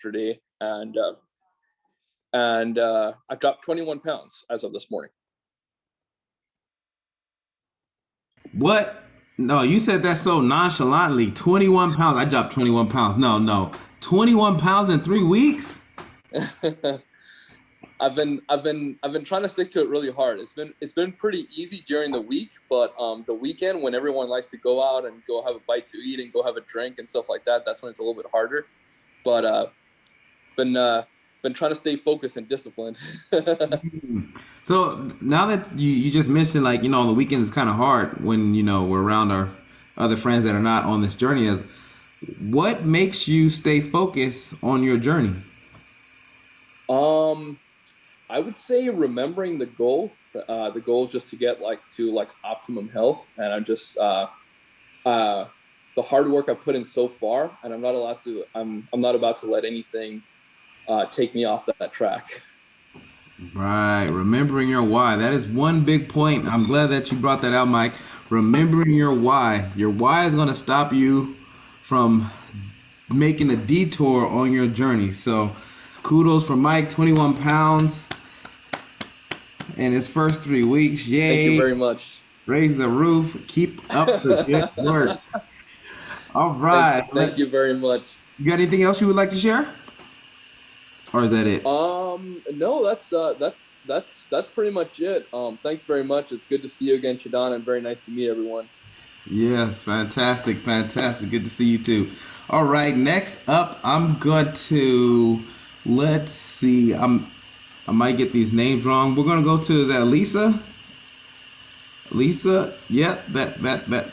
yesterday, and I've dropped 21 pounds as of this morning. What? No, you said that so nonchalantly. 21 pounds. I dropped 21 pounds. No. 21 pounds in 3 weeks? I've been trying to stick to it really hard. It's been pretty easy during the week, but the weekend, when everyone likes to go out and go have a bite to eat and go have a drink and stuff like that, that's when it's a little bit harder. But been trying to stay focused and disciplined. So now that you just mentioned, like, on the weekends is kind of hard when, we're around our other friends that are not on this journey. As what makes you stay focused on your journey? I would say remembering the goal. The goal is just to get to optimum health, and I'm just the hard work I put in so far, and I'm not about to let anything take me off that track. Right. Remembering your why. That is one big point. I'm glad that you brought that out, Mike. Remembering your why. Your why is going to stop you from making a detour on your journey. So kudos for Mike, 21 pounds in his first 3 weeks. Yay. Thank you very much. Raise the roof. Keep up the good work. All right. Thank you very much. You got anything else you would like to share? Or is that it? No, that's pretty much it. Thanks very much. It's good to see you again, Shadan, and very nice to meet everyone. Yes, fantastic. Good to see you too. All right, next up, I'm going to, let's see, I might get these names wrong. We're going to go to, is that Lisa? Lisa? Yep, that.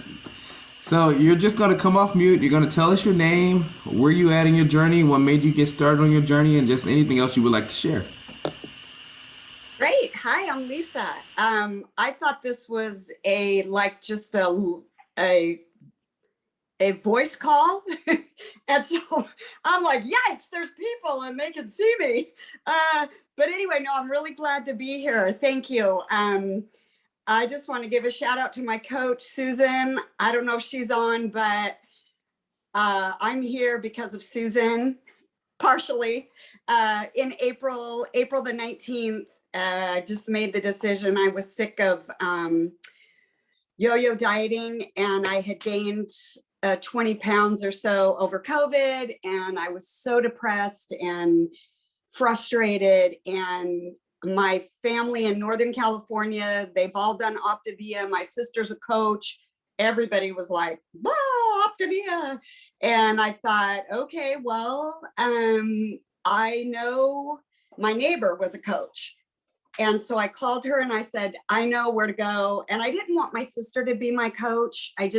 So you're just going to come off mute. You're going to tell us your name, where you at in your journey, what made you get started on your journey, and just anything else you would like to share. Great. Hi, I'm Lisa. I thought this was just a voice call. And so I'm like, yikes, there's people and they can see me. But anyway, no, I'm really glad to be here. Thank you. I just want to give a shout out to my coach, Susan. I don't know if she's on, but I'm here because of Susan, partially. In April the 19th, I just made the decision. I was sick of yo-yo dieting, and I had gained 20 pounds or so over COVID, and I was so depressed and frustrated. And my family in Northern California, they've all done Optavia. My sister's a coach. Everybody was like, whoa, Optavia. And I thought, okay, well, I know my neighbor was a coach. And so I called her and I said, I know where to go. And I didn't want my sister to be my coach. I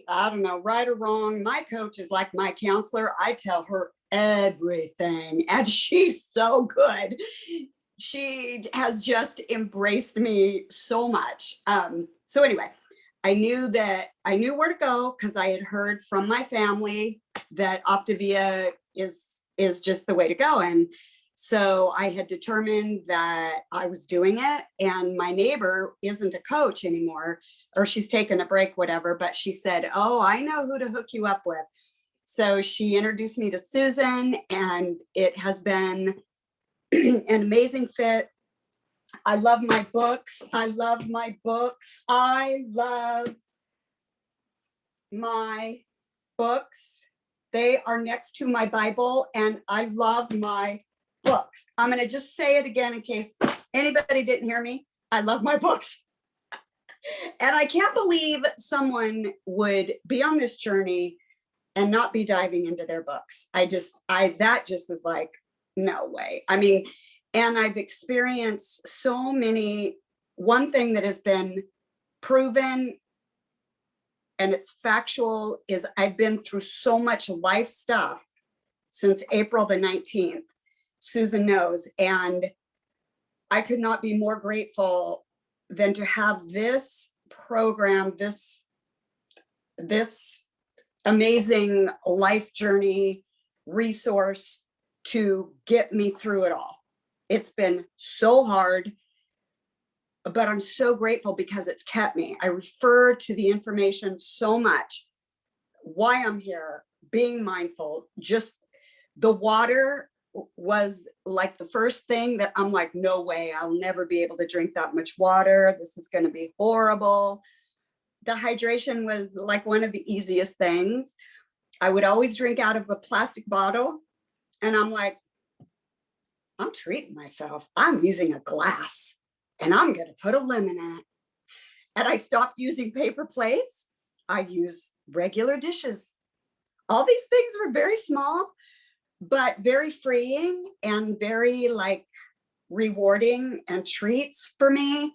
don't know, right or wrong, my coach is like my counselor. I tell her everything, and she's so good. She has just embraced me so much. So anyway, I knew where to go because I had heard from my family that Optavia is just the way to go. And so I had determined that I was doing it, and my neighbor isn't a coach anymore, or she's taken a break, whatever, but she said, oh, I know who to hook you up with. So she introduced me to Susan, and it has been an amazing fit. I love my books. I love my books. They are next to my Bible, and I love my books. I'm going to just say it again in case anybody didn't hear me. I love my books. And I can't believe someone would be on this journey and not be diving into their books. That just is like, no way. I mean, and I've experienced so many, one thing that has been proven and it's factual is I've been through so much life stuff since April the 19th. Susan knows, and I could not be more grateful than to have this program, this amazing life journey resource to get me through it all. It's been so hard, but I'm so grateful because it's kept me. I refer to the information so much, why I'm here, being mindful, just The water was like the first thing that I'm like, no way, I'll never be able to drink that much water. This is going to be horrible. The hydration was like one of the easiest things. I would always drink out of a plastic bottle, and I'm like, I'm treating myself. I'm using a glass and I'm going to put a lemon in it. And I stopped using paper plates. I use regular dishes. All these things were very small, but very freeing and very like rewarding and treats for me.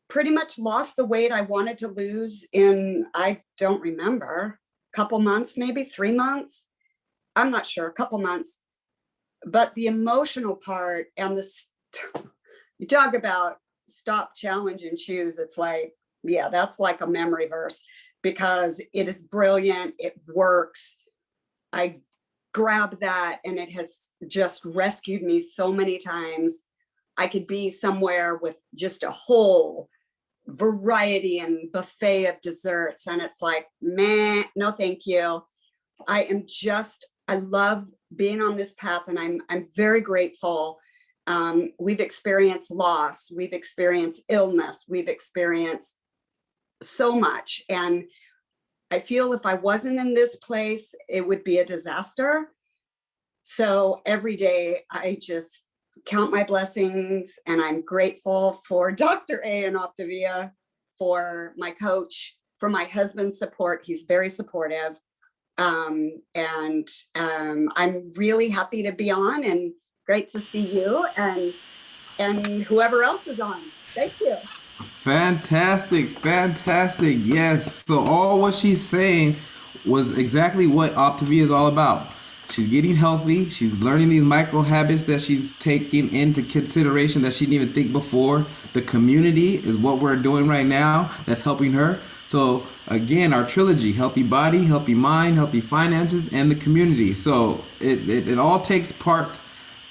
Pretty much lost the weight I wanted to lose in, I don't remember, a couple months, maybe 3 months. I'm not sure, a couple months. But the emotional part and you talk about stop, challenge, and choose. It's like, yeah, that's like a memory verse because it is brilliant. It works. I grab that and it has just rescued me so many times. I could be somewhere with just a whole variety and buffet of desserts. And it's like, man, no, thank you. I love being on this path, and I'm very grateful. We've experienced loss, we've experienced illness, we've experienced so much. And I feel if I wasn't in this place, it would be a disaster. So every day I just count my blessings, and I'm grateful for Dr. A and Optavia, for my coach, for my husband's support. He's very supportive. I'm really happy to be on, and great to see you and whoever else is on. Thank you. Fantastic. Yes. So all what she's saying was exactly what Optavia is all about. She's getting healthy. She's learning these micro habits that she's taking into consideration that she didn't even think before. The community is what we're doing right now that's helping her. So again, our trilogy: healthy body, healthy mind, healthy finances, and the community. So it all takes part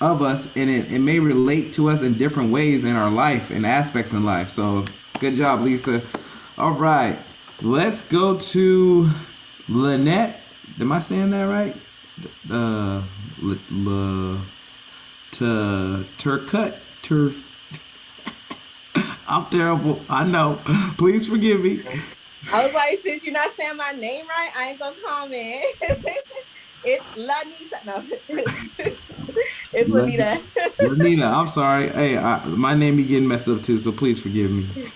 of us, and it may relate to us in different ways in our life and aspects in life. So good job, Lisa. All right, let's go to Lynette. Am I saying that right? I'm terrible. I know. Please forgive me. I was like, since you're not saying my name right, I ain't gonna comment. It's Lanita. No, it's Lanita. Lanita, I'm sorry. Hey, my name be getting messed up too, so please forgive me.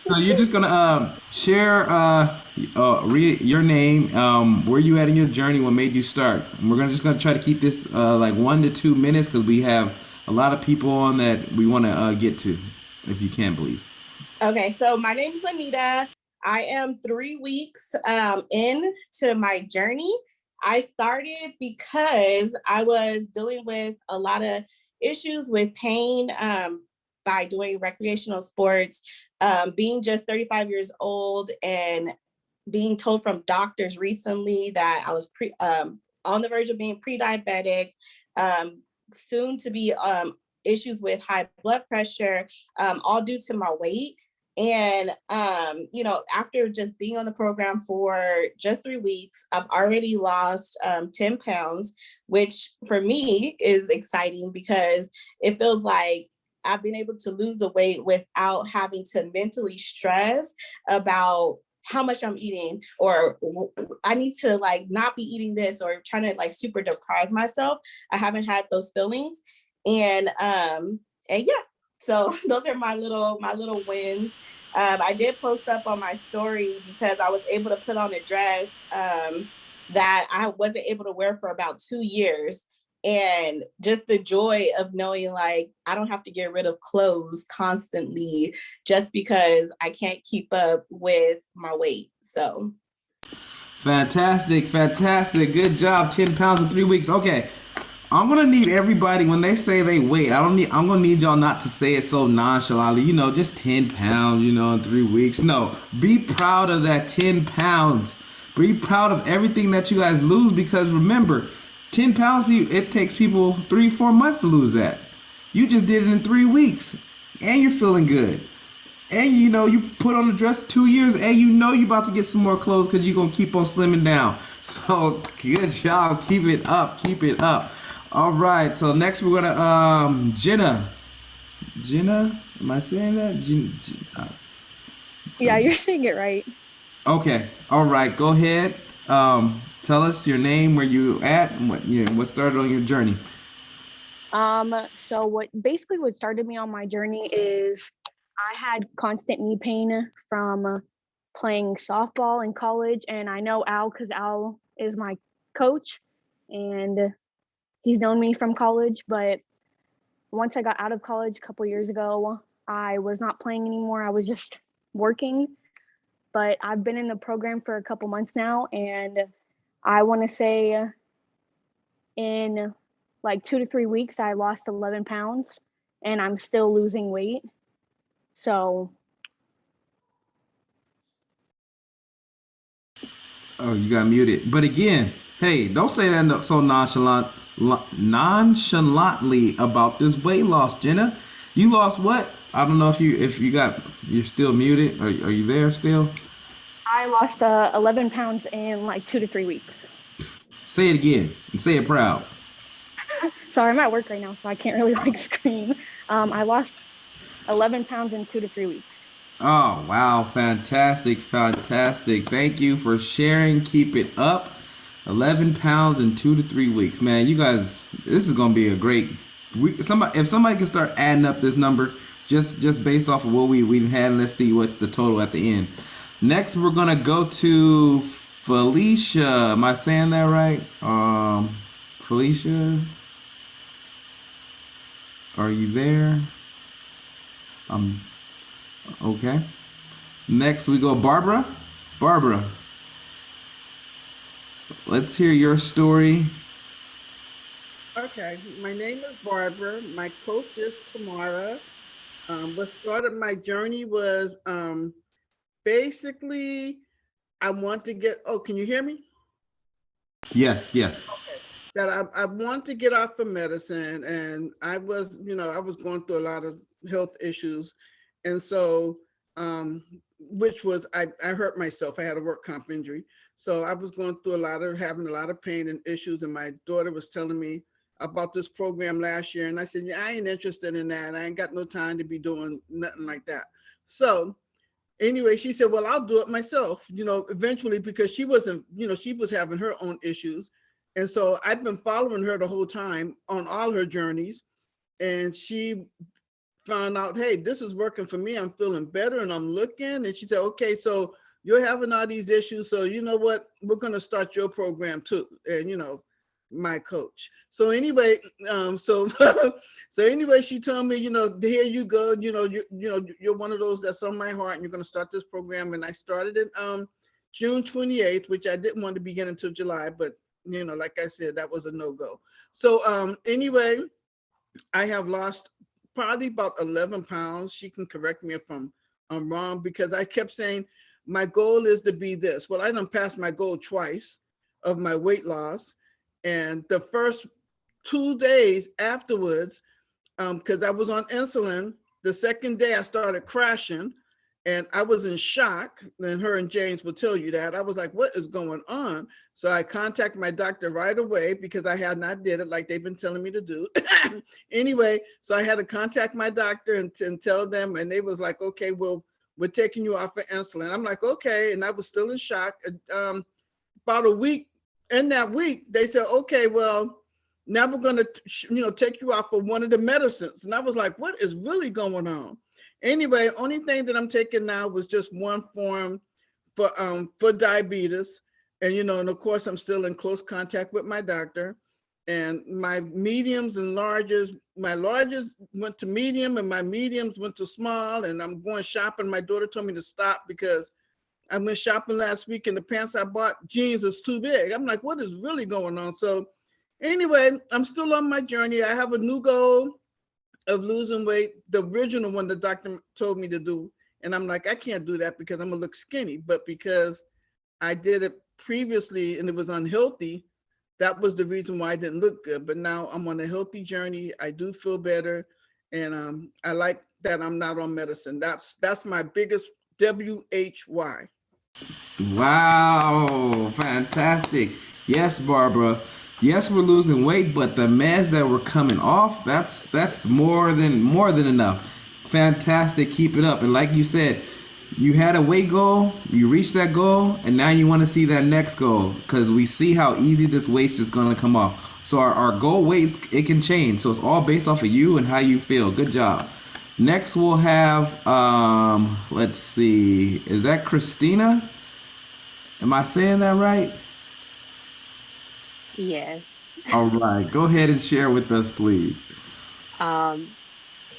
So you're just gonna share your name, where you at in your journey, what made you start. And we're just gonna try to keep this like 1 to 2 minutes because we have a lot of people on that we want to get to. If you can, please. Okay, so my name is Lanita. I am 3 weeks into my journey. I started because I was dealing with a lot of issues with pain by doing recreational sports, being just 35 years old and being told from doctors recently that I was on the verge of being pre-diabetic, soon to be issues with high blood pressure, all due to my weight. And, after just being on the program for just 3 weeks, I've already lost 10 pounds, which for me is exciting because it feels like I've been able to lose the weight without having to mentally stress about how much I'm eating, or I need to like not be eating this, or trying to like super deprive myself. I haven't had those feelings. And yeah, so those are my little wins. I did post up on my story because I was able to put on a dress that I wasn't able to wear for about 2 years. And just the joy of knowing like I don't have to get rid of clothes constantly just because I can't keep up with my weight. So fantastic. Good job. 10 pounds in 3 weeks. Okay. I'm gonna need everybody when they say they wait. I'm gonna need y'all not to say it so nonchalantly. Just 10 pounds. In 3 weeks. No, be proud of that 10 pounds. Be proud of everything that you guys lose, because remember, 10 pounds. It takes people 3-4 months to lose that. You just did it in 3 weeks, and you're feeling good. And you know, you put on the dress 2 years, and you know you about to get some more clothes because you're gonna keep on slimming down. So good job. Keep it up. Keep it up. All right. So next we're gonna Jenna. Jenna, am I saying that? Yeah, you're saying it right. Okay. All right. Go ahead. Tell us your name, where you at, and what started on your journey. So what started me on my journey is I had constant knee pain from playing softball in college, and I know Al because Al is my coach, and he's known me from college. But once I got out of college a couple years ago, I was not playing anymore. I was just working. But I've been in the program for a couple months now, and I want to say in like 2 to 3 weeks, I lost 11 pounds and I'm still losing weight. So, Oh, you got muted. But again, hey, don't say that so nonchalantly about this weight loss, Jenna. You lost what? I don't know you're still muted. Are you there still? I lost 11 pounds in like 2 to 3 weeks. Say it again and say it proud. Sorry, I'm at work right now, so I can't really like scream. I lost 11 pounds in 2 to 3 weeks. Oh, wow. Fantastic. Fantastic. Thank you for sharing. Keep it up. 11 pounds in 2 to 3 weeks. Man, you guys, this is going to be a great week. If somebody can start adding up this number just based off of what we had, let's see what's the total at the end. Next, we're going to go to Felicia. Am I saying that right? Felicia, are you there? Okay. Next we go Barbara. Barbara, let's hear your story. Okay, my name is Barbara. My coach is Tamara. What started my journey was basically I want to get, oh, can you hear me? Yes, yes. Okay. That I want to get off of medicine, and I was going through a lot of health issues. And so, which was, I hurt myself. I had a work comp injury. So I was going through having a lot of pain and issues. And my daughter was telling me about this program last year. And I said, yeah, I ain't interested in that. I ain't got no time to be doing nothing like that. So anyway, she said, well, I'll do it myself, eventually, because she wasn't, she was having her own issues. And so I've been following her the whole time on all her journeys. And she found out, hey, this is working for me. I'm feeling better and I'm looking. And she said, okay, so you're having all these issues. So you know what? We're going to start your program too. And, my coach. So anyway, so anyway, she told me, here you go. You're one of those that's on my heart, and you're going to start this program. And I started it June 28th, which I didn't want to begin until July, but like I said, that was a no-go. So anyway, I have lost probably about 11 pounds. She can correct me if I'm wrong, because I kept saying my goal is to be this. Well, I done passed my goal twice of my weight loss. And the first 2 days afterwards, because I was on insulin, the second day I started crashing and I was in shock. And her and James will tell you that. I was like, what is going on? So I contacted my doctor right away because I had not did it like they've been telling me to do. Anyway, so I had to contact my doctor and tell them, and they was like, okay, well, we're taking you off of insulin. I'm like, okay. And I was still in shock. About a week, in that week, they said, okay, well, now we're going to, take you off of one of the medicines. And I was like, what is really going on? Anyway, only thing that I'm taking now was just one form for diabetes. And, and of course, I'm still in close contact with my doctor. And my mediums and larges, my larges went to medium and my mediums went to small. And I'm going shopping. My daughter told me to stop because I went shopping last week and the pants I bought, jeans was too big. I'm like, what is really going on? So anyway, I'm still on my journey. I have a new goal of losing weight, the original one the doctor told me to do. And I'm like, I can't do that because I'm gonna look skinny. But because I did it previously and it was unhealthy, that was the reason why I didn't look good. But now I'm on a healthy journey. I do feel better. And I like that I'm not on medicine. That's my biggest WHY. Wow, fantastic. Yes, Barbara. Yes, we're losing weight, but the meds that we're coming off, that's more than enough. Fantastic. Keep it up. And like you said, you had a weight goal, you reached that goal, and now you want to see that next goal because we see how easy this weight's just going to come off. So our goal weights, it can change. So it's all based off of you and how you feel. Good job. Next we'll have let's see. Is that Christina? Am I saying that right? Yes. All right. Go ahead and share with us, please. Um,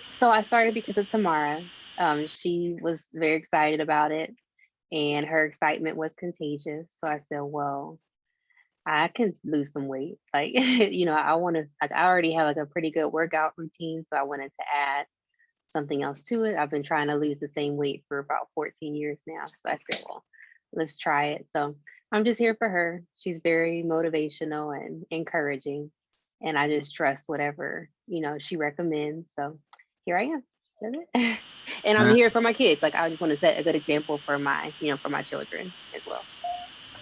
so I started because of Tamara. She was very excited about it, and her excitement was contagious. So I said, well, I can lose some weight. Like, I want to, like, I already have like a pretty good workout routine. So I wanted to add something else to it. I've been trying to lose the same weight for about 14 years now. So I said, well, let's try it. So I'm just here for her. She's very motivational and encouraging. And I just trust whatever, she recommends. So here I am. That's it. And I'm here for my kids. Like, I just want to set a good example for for my children as well.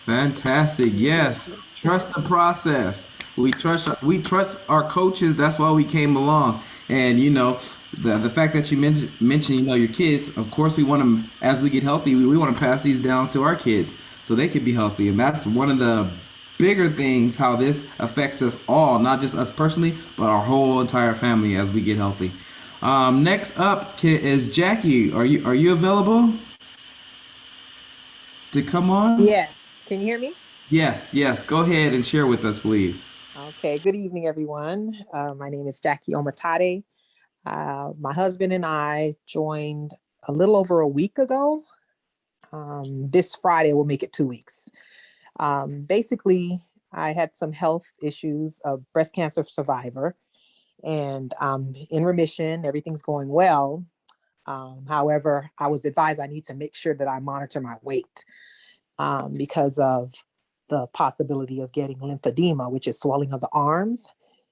Fantastic. Yes. Trust the process. We trust our coaches. That's why we came along. And the fact that you mentioned your kids, of course we want them as we get healthy, we want to pass these down to our kids so they could be healthy. And that's one of the bigger things how this affects us all, not just us personally, but our whole entire family as we get healthy. Next up is Jackie. Are you available to come on? Yes. Can you hear me? Yes. Go ahead and share with us, please. Okay. Good evening, everyone. My name is Jackie Omatade. My husband and I joined a little over a week ago. This Friday will make it 2 weeks. Basically, I had some health issues, a breast cancer survivor, and in remission. Everything's going well. However, I was advised I need to make sure that I monitor my weight because of the possibility of getting lymphedema, which is swelling of the arms.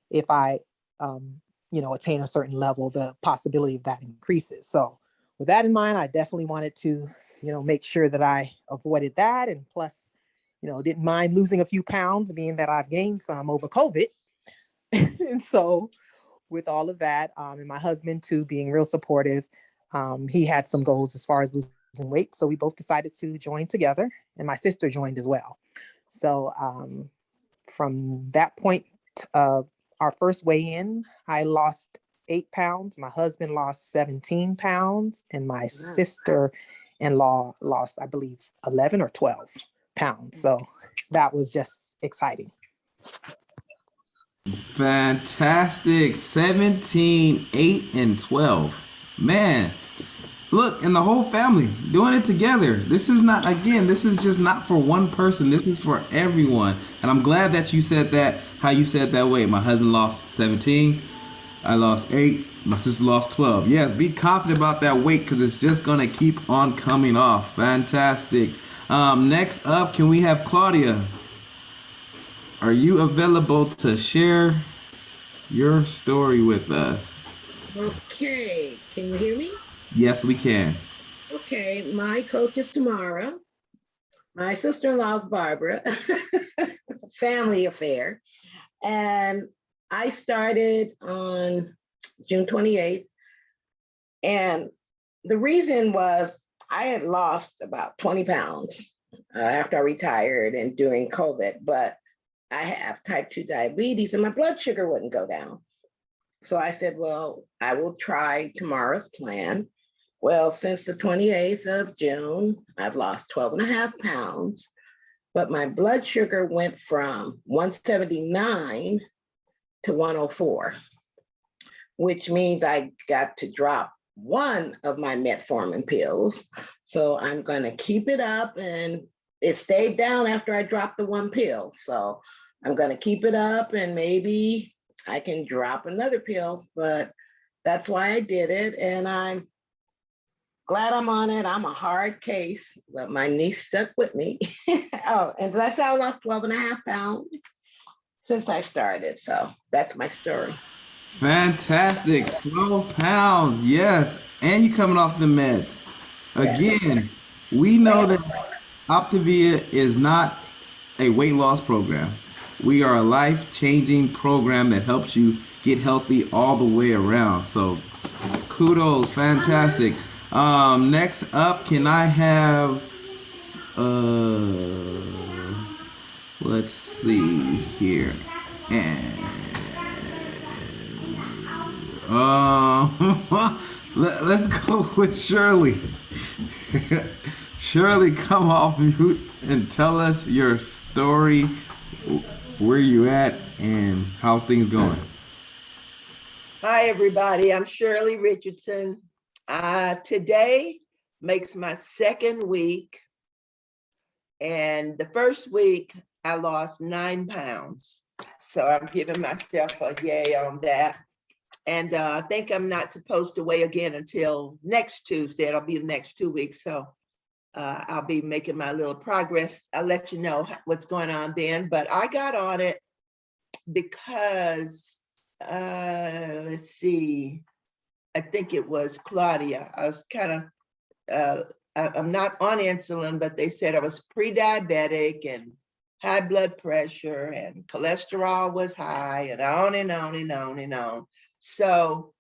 If I, attain a certain level, the possibility of that increases. So with that in mind, I definitely wanted to, make sure that I avoided that. And plus, didn't mind losing a few pounds, being that I've gained some over COVID. And so with all of that, and my husband too, being real supportive, he had some goals as far as losing weight. So we both decided to join together, and my sister joined as well. So from that point, our first weigh-in, I lost 8 pounds. My husband lost 17 pounds, and my sister-in-law lost, I believe, 11 or 12 pounds. So that was just exciting. Fantastic. 17, 8, and 12. Man, look, and the whole family doing it together. This is just not for one person. This is for everyone. And I'm glad that you said that, how you said that way. My husband lost 17. I lost 8. My sister lost 12. Yes, be confident about that weight because it's just going to keep on coming off. Fantastic. Next up, can we have Claudia? Are you available to share your story with us? Okay, can you hear me? Yes, we can. Okay, my coach is Tamara. My sister-in-law is Barbara. It's a family affair. And I started on June 28th. And the reason was I had lost about 20 pounds after I retired and during COVID, but I have type 2 diabetes and my blood sugar wouldn't go down. So I said, well, I will try Tamara's plan. Well, since the 28th of June, I've lost 12.5 pounds, but my blood sugar went from 179 to 104, which means I got to drop one of my metformin pills. So I'm going to keep it up, and it stayed down after I dropped the one pill. So I'm going to keep it up, and maybe I can drop another pill, but that's why I did it. And I'm glad I'm on it. I'm a hard case, but my niece stuck with me. Oh, and did I say I lost 12.5 pounds since I started? So that's my story. Fantastic. 12 pounds. Yes. And you coming off the meds. Yes. Again, we know that Optavia is not a weight loss program. We are a life-changing program that helps you get healthy all the way around. So kudos, fantastic. Next up, can I have let's see here. And let's go with Shirley. Shirley, come off mute and tell us your story, where you at, and how's things going. Hi, everybody. I'm Shirley Richardson. Today makes my second week. And the first week, I lost 9 pounds. So I'm giving myself a yay on that. And I think I'm not supposed to weigh again until next Tuesday. It'll be the next 2 weeks. So I'll be making my little progress. I'll let you know what's going on then. But I got on it because, let's see, I think it was Claudia. I was kind of, I'm not on insulin, but they said I was pre-diabetic and high blood pressure and cholesterol was high and on and on and on and on. So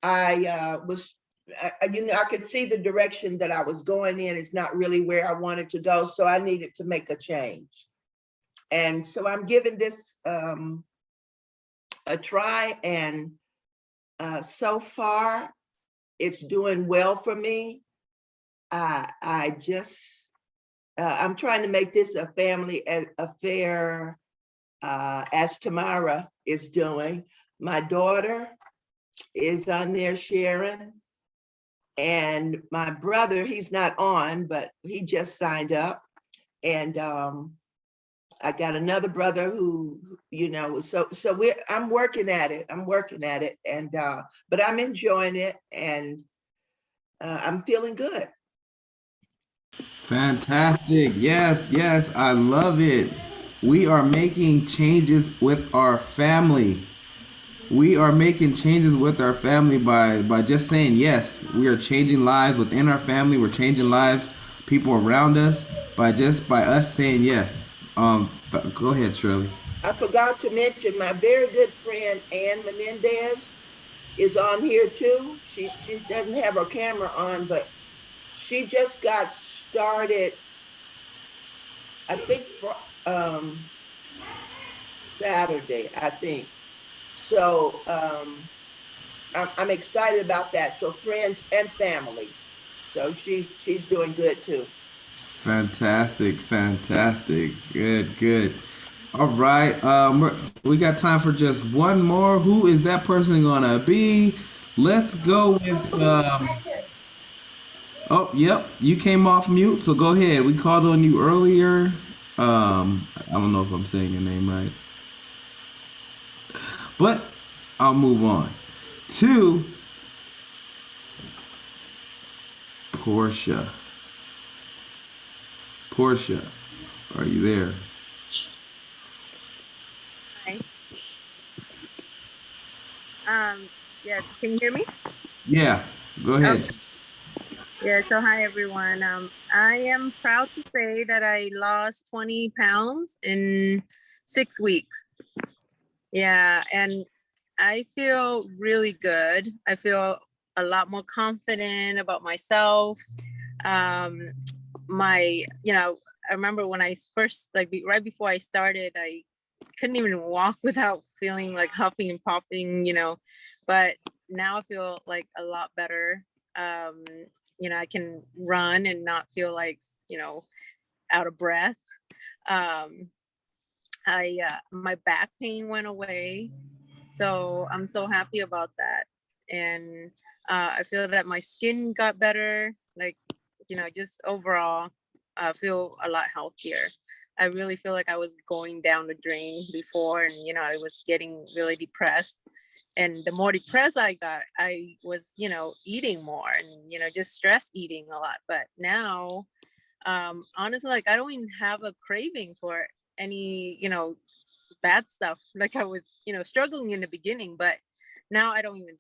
I I could see the direction that I was going in is not really where I wanted to go. So I needed to make a change. And so I'm giving this a try. And so far, it's doing well for me. I'm trying to make this a family affair, as Tamara is doing. My daughter is on there sharing, and my brother, he's not on, but he just signed up. And I got another brother who, so I'm working at it. And but I'm enjoying it, and I'm feeling good. Fantastic. Yes, yes, I love it. We are making changes with our family. We are making changes with our family by just saying yes. We are changing lives within our family. We're changing lives, people around us, by us saying yes. Go ahead, Shirley. I forgot to mention my very good friend Ann Menendez is on here too. She doesn't have her camera on, but she just got started, I think, for Saturday, I think. So I'm excited about that. So friends and family. So she's doing good too. Fantastic, fantastic. Good, good. All right. We got time for just one more. Who is that person gonna be? Let's go with. Oh, yep. You came off mute, so go ahead. We called on you earlier. I don't know if I'm saying your name right, but I'll move on to Portia. Portia, are you there? Hi. Yes, can you hear me? Yeah, go ahead. Okay. Yeah, so hi everyone. I am proud to say that I lost 20 pounds in 6 weeks. Yeah, and I feel really good. I feel a lot more confident about myself. I remember when I first, right before I started, I couldn't even walk without feeling like huffing and puffing, but now I feel like a lot better. I can run and not feel like, out of breath. My back pain went away. So I'm so happy about that. And I feel that my skin got better, just overall, I feel a lot healthier. I really feel like I was going down the drain before, and I was getting really depressed. And the more depressed I got, I was, eating more and, just stress eating a lot. But now, honestly, I don't even have a craving for any, bad stuff. Like I was, struggling in the beginning, but now I don't even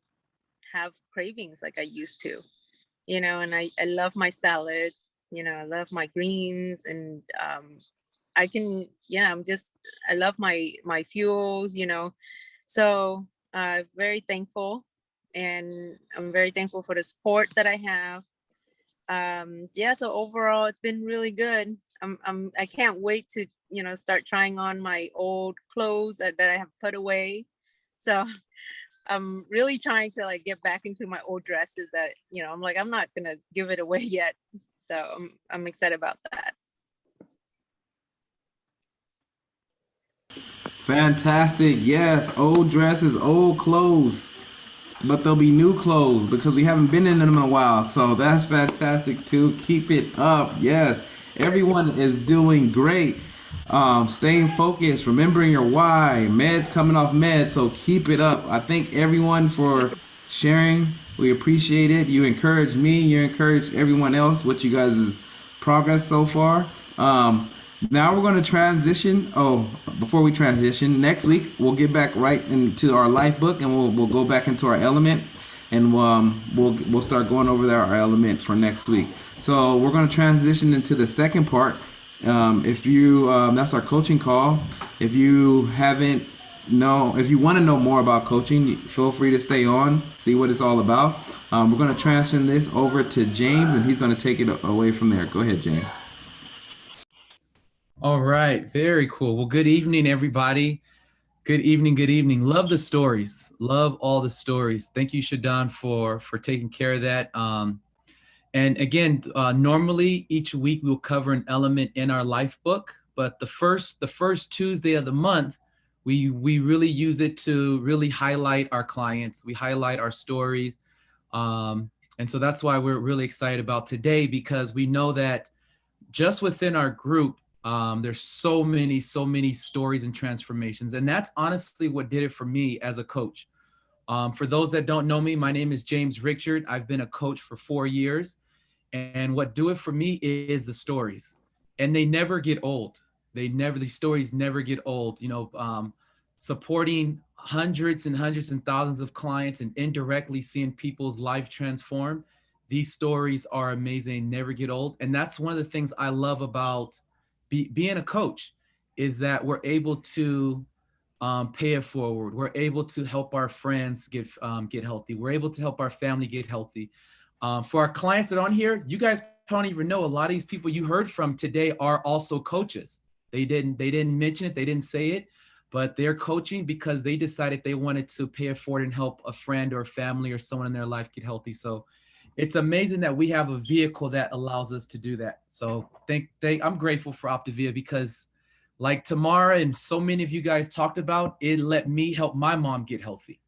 have cravings like I used to, and I love my salads, I love my greens, and I can, yeah, I love my fuels, so very thankful, and I'm very thankful for the support that I have. Yeah, so overall it's been really good. I can't wait to, start trying on my old clothes that I have put away. So I'm really trying to like get back into my old dresses that, I'm like, I'm not gonna give it away yet. So I'm excited about that. Fantastic. Yes, old dresses, old clothes. But there'll be new clothes because we haven't been in them in a while. So that's fantastic too. Keep it up. Yes, everyone is doing great. Staying focused, remembering your why. Meds coming off meds, so keep it up. I thank everyone for sharing. We appreciate it. You encourage me. You encourage everyone else. What you guys' progress so far. Now we're going to transition. Oh, before we transition, next week we'll get back right into our life book, and we'll go back into our element, and we'll start going over there our element for next week. So we're going to transition into the second part. If you That's our coaching call. If you if you want to know more about coaching, feel free to stay on, see what it's all about. We're going to transition this over to James, and he's going to take it away from there. Go ahead, James. All right, very cool. Well, good evening, everybody. Good evening, good evening. Love the stories. Love all the stories. Thank you, Shadon, for taking care of that. And again, normally each week we'll cover an element in our life book, but the first Tuesday of the month, we really use it to really highlight our clients. We highlight our stories. And so that's why we're really excited about today, because we know that just within our group, there's so many stories and transformations. And that's honestly what did it for me as a coach. For those that don't know me, my name is James Richard. I've been a coach for 4 years. And what do it for me is the stories. And they never get old. These stories never get old. Supporting hundreds and thousands of clients and indirectly seeing people's life transform. These stories are amazing, never get old. And that's one of the things I love about being a coach, is that we're able to pay it forward. We're able to help our friends get healthy. We're able to help our family get healthy. For our clients that are on here, you guys don't even know, a lot of these people you heard from today are also coaches. They didn't mention it, they didn't say it, but they're coaching because they decided they wanted to pay it forward and help a friend or a family or someone in their life get healthy. So it's amazing that we have a vehicle that allows us to do that. So I'm grateful for Optavia, because like Tamara and so many of you guys talked about, it let me help my mom get healthy.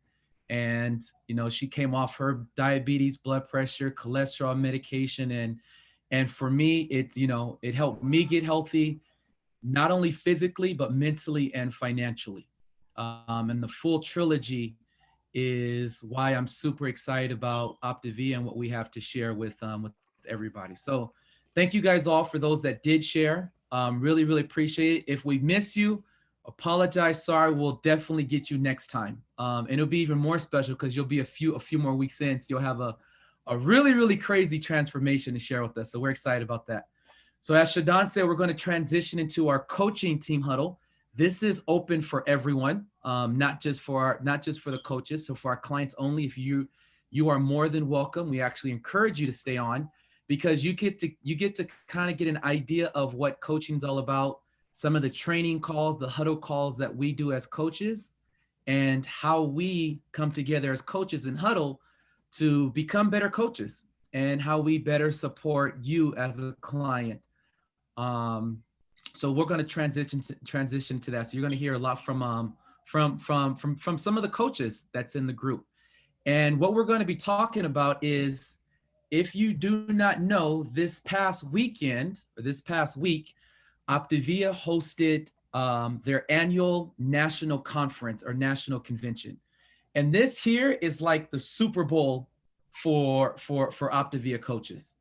And, she came off her diabetes, blood pressure, cholesterol medication. And for me, it helped me get healthy, not only physically, but mentally and financially. And the full trilogy is why I'm super excited about Optavia and what we have to share with everybody. So thank you guys all for those that did share. Really, really appreciate it. If we miss you, apologize, sorry. We'll definitely get you next time. And it'll be even more special because you'll be a few more weeks in. So you'll have a really, really crazy transformation to share with us. So we're excited about that. So as Shadon said, we're going to transition into our coaching team huddle. This is open for everyone, not just for the coaches. So for our clients only, if you are more than welcome. We actually encourage you to stay on, because you get to kind of get an idea of what coaching is all about, some of the training calls, the huddle calls that we do as coaches, and how we come together as coaches in huddle to become better coaches, and how we better support you as a client. So we're going to transition to that. So you're going to hear a lot from some of the coaches that's in the group. And what we're going to be talking about is, if you do not know, this past week, Optavia hosted their annual national conference or national convention. And this here is like the Super Bowl for Optavia coaches,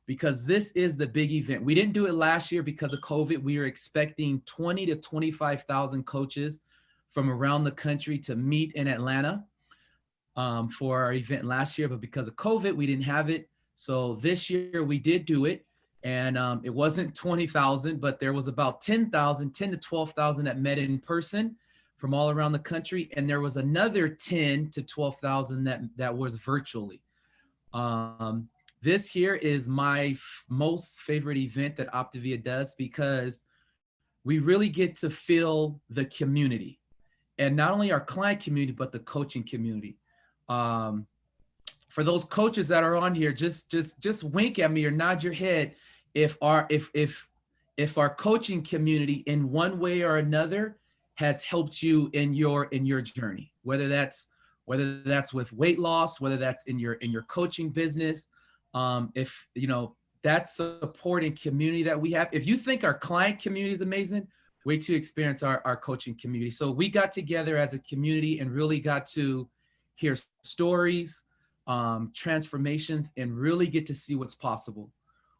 because this is the big event. We didn't do it last year because of COVID. We were expecting 20 to 25,000 coaches from around the country to meet in Atlanta. for our event last year, but because of COVID, we didn't have it. So this year we did do it, and it wasn't 20,000, but there was about 10 to 12,000 that met in person from all around the country, and there was another 10 to 12,000 that was virtually. This here is my most favorite event that Optavia does, because we really get to feel the community, and not only our client community, but the coaching community. For those coaches that are on here, just wink at me or nod your head if our coaching community in one way or another has helped you in your journey, whether that's with weight loss, whether that's in your coaching business. If you know that support and community that we have. If you think our client community is amazing, wait to experience our coaching community. So we got together as a community and really got to hear stories, transformations, and really get to see what's possible.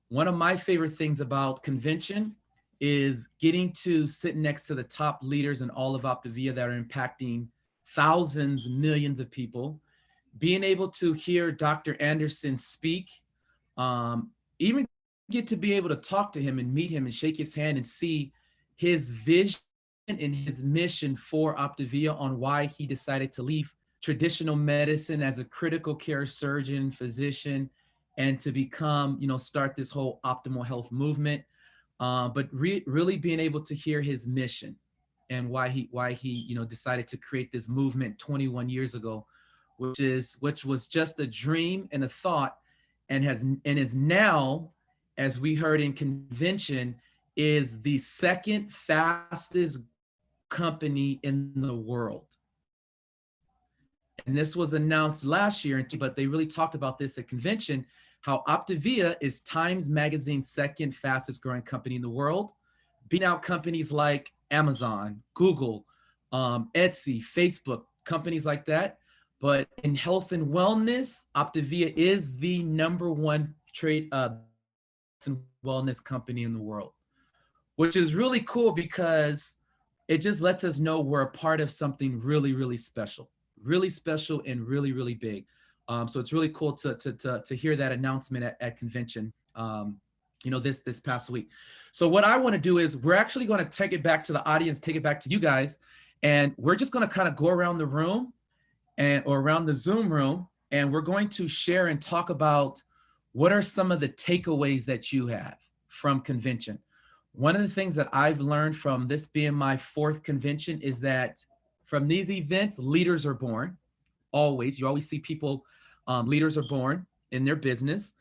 One of my favorite things about convention is getting to sit next to the top leaders in all of Optavia that are impacting thousands, millions of people. Being able to hear Dr. Anderson speak, even get to be able to talk to him and meet him and shake his hand and see his vision and his mission for Optavia on why he decided to leave traditional medicine as a critical care surgeon, physician, and to become, start this whole optimal health movement. But really being able to hear his mission and why he decided to create this movement 21 years ago, which was just a dream and a thought, and is now, as we heard in convention, is the second fastest company in the world. And this was announced last year, but they really talked about this at convention, how Optavia is Times Magazine's second fastest growing company in the world, beating out companies like Amazon, Google, Etsy, Facebook, companies like that. But in health and wellness, Optavia is the #1 trade health and wellness company in the world, which is really cool because it just lets us know we're a part of something really, really special and really, really big. So it's really cool to hear that announcement at convention, this past week. So what I want to do is we're actually going to take it back to the audience, take it back to you guys, and we're just going to kind of go around the room or around the Zoom room, and we're going to share and talk about what are some of the takeaways that you have from convention. One of the things that I've learned from this being my 4th convention is that from these events, leaders are born. Always, you always see people, leaders are born in their business.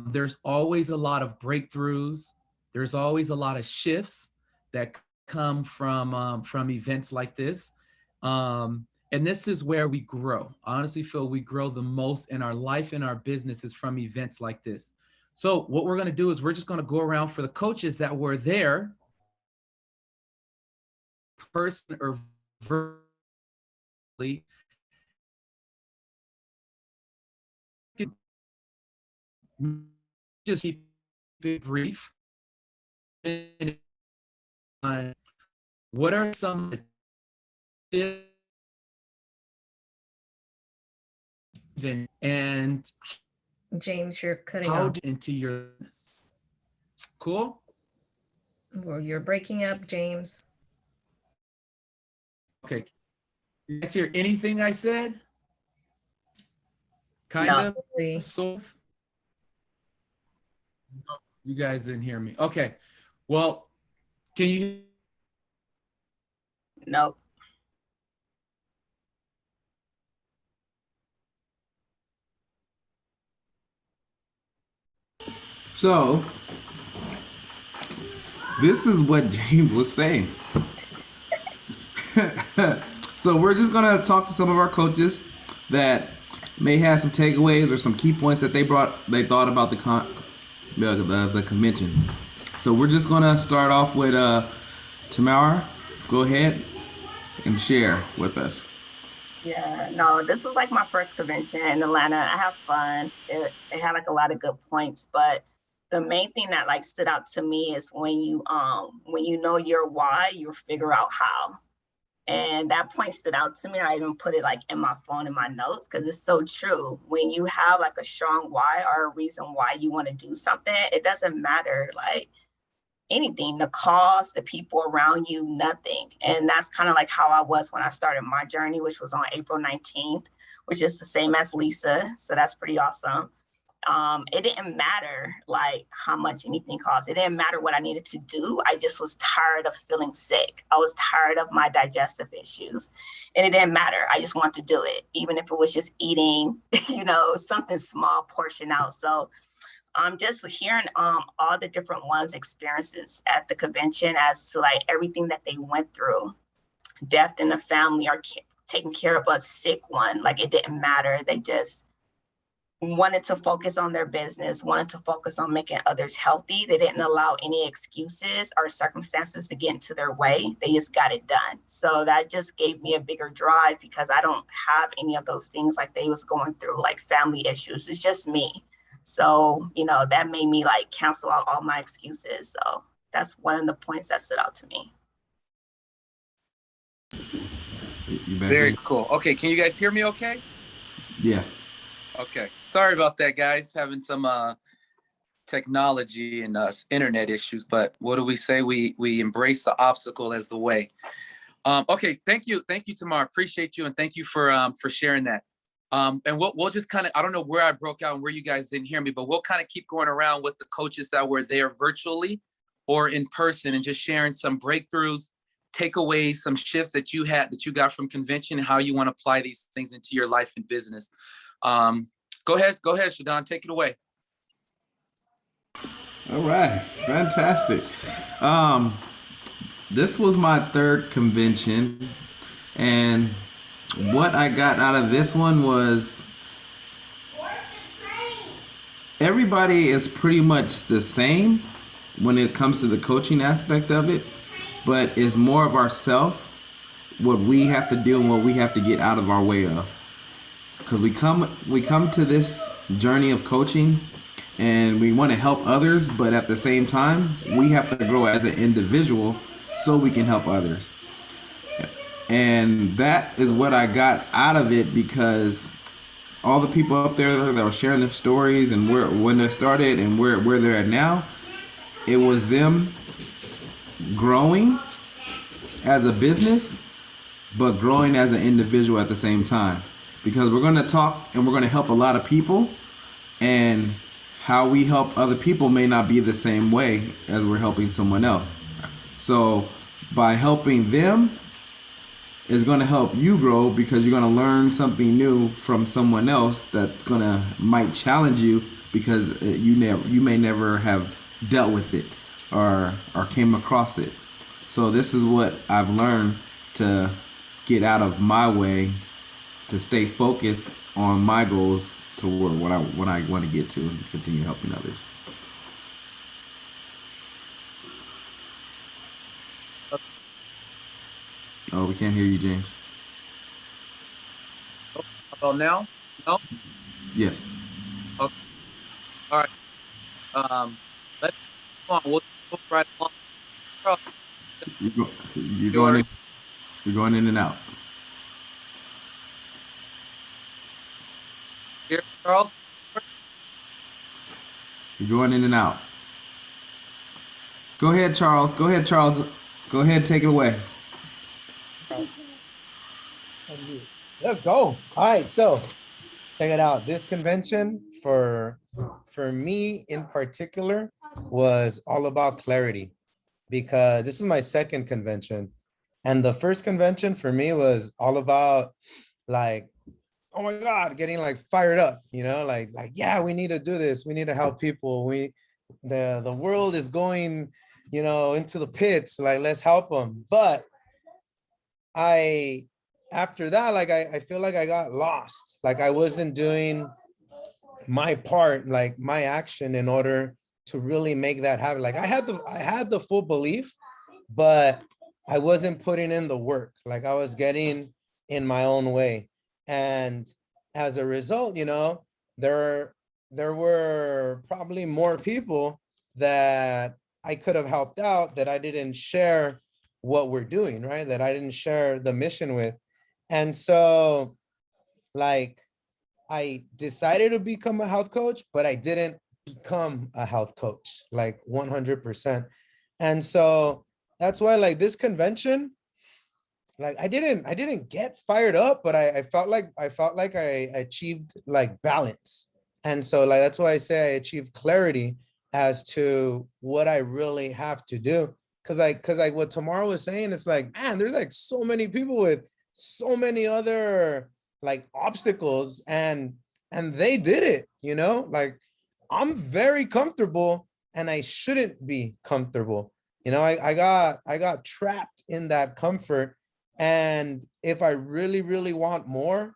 There's always a lot of breakthroughs. There's always a lot of shifts that come from events like this. And this is where we grow. I honestly feel we grow the most in our life and our businesses from events like this. So what we're going to do is we're just going to go around for the coaches that were there, person or virtually. Just keep it brief. What are some and James, you're cutting how off. into your business? Cool. Well, you're breaking up, James. Okay. You guys hear anything I said? Kind Not of. really. So you guys didn't hear me. Okay. Well, can you? No. So this is what James was saying. So we're just gonna talk to some of our coaches that may have some takeaways or some key points that they thought about the convention. So we're just gonna start off with Tamara. Go ahead and share with us. Yeah, no, this was like my first convention in Atlanta. I have fun. It had like a lot of good points, but the main thing that like stood out to me is when you know your why, you figure out how. And that point stood out to me. I even put it like in my phone in my notes because it's so true. When you have like a strong why or a reason why you want to do something, it doesn't matter like anything, the cost, the people around you, nothing. And that's kind of like how I was when I started my journey, which was on April 19th, which is the same as Lisa. So that's pretty awesome. It didn't matter like how much anything cost. It didn't matter what I needed to do. I just was tired of feeling sick. I was tired of my digestive issues, and it didn't matter. I just wanted to do it, even if it was just eating, something small portion out. So I'm just hearing all the different ones' experiences at the convention as to like everything that they went through, death in the family or taking care of a sick one. Like it didn't matter. They just wanted to focus on their business, wanted to focus on making others healthy. They didn't allow any excuses or circumstances to get into their way. They just got it done. So that just gave me a bigger drive because I don't have any of those things like they was going through, like family issues. It's just me. So, that made me like cancel out all my excuses. So that's one of the points that stood out to me. Very cool. Okay, can you guys hear me okay? Yeah. Okay, sorry about that, guys. Having some technology and internet issues, but what do we say? We embrace the obstacle as the way. Okay, thank you, Tamar. Appreciate you, and thank you for sharing that. And we'll just kind of, I don't know where I broke out and where you guys didn't hear me, but we'll kind of keep going around with the coaches that were there virtually or in person and just sharing some breakthroughs, takeaways, some shifts that you got from convention and how you want to apply these things into your life and business. Go ahead, Shadon, take it away. All right, fantastic. This was my third convention, and what I got out of this one was everybody is pretty much the same when it comes to the coaching aspect of it, but it's more of ourself, what we have to do and what we have to get out of our way of. Because we come to this journey of coaching and we want to help others, but at the same time, we have to grow as an individual so we can help others. And that is what I got out of it, because all the people up there that were sharing their stories and when they started and where they're at now, it was them growing as a business, but growing as an individual at the same time. Because we're going to talk and we're going to help a lot of people, and how we help other people may not be the same way as we're helping someone else. So by helping them is going to help you grow, because you're going to learn something new from someone else that's might challenge you, because you may never have dealt with it or came across it. So this is what I've learned to get out of my way, to stay focused on my goals toward what I want to get to and continue helping others. Oh, we can't hear you, James. Well, now? No? Yes. Okay. All right. Let's go on. We'll move right along. You're going in and out. Here, Charles. You're going in and out. Go ahead, Charles. Go ahead, take it away. Let's go. All right, so check it out. This convention for me in particular was all about clarity, because this was my second convention, and the first convention for me was all about like, oh my God, getting like fired up, like yeah, we need to do this. We need to help people. The world is going, into the pits. Like, let's help them. But after that, like I feel like I got lost. Like I wasn't doing my part, like my action, in order to really make that happen. Like I had the full belief, but I wasn't putting in the work. Like I was getting in my own way. And as a result, there were probably more people that I could have helped out that I didn't share what we're doing, right? That I didn't share the mission with. And so like I decided to become a health coach, but I didn't become a health coach, like 100%. And so that's why like this convention, like I didn't get fired up, but I felt like I achieved like balance. And so like that's why I say I achieved clarity as to what I really have to do. Cause like what Tamara was saying, it's like, man, there's like so many people with so many other like obstacles, and they did it, you know, like I'm very comfortable and I shouldn't be comfortable. You know, I got trapped in that comfort. And if I really, really want more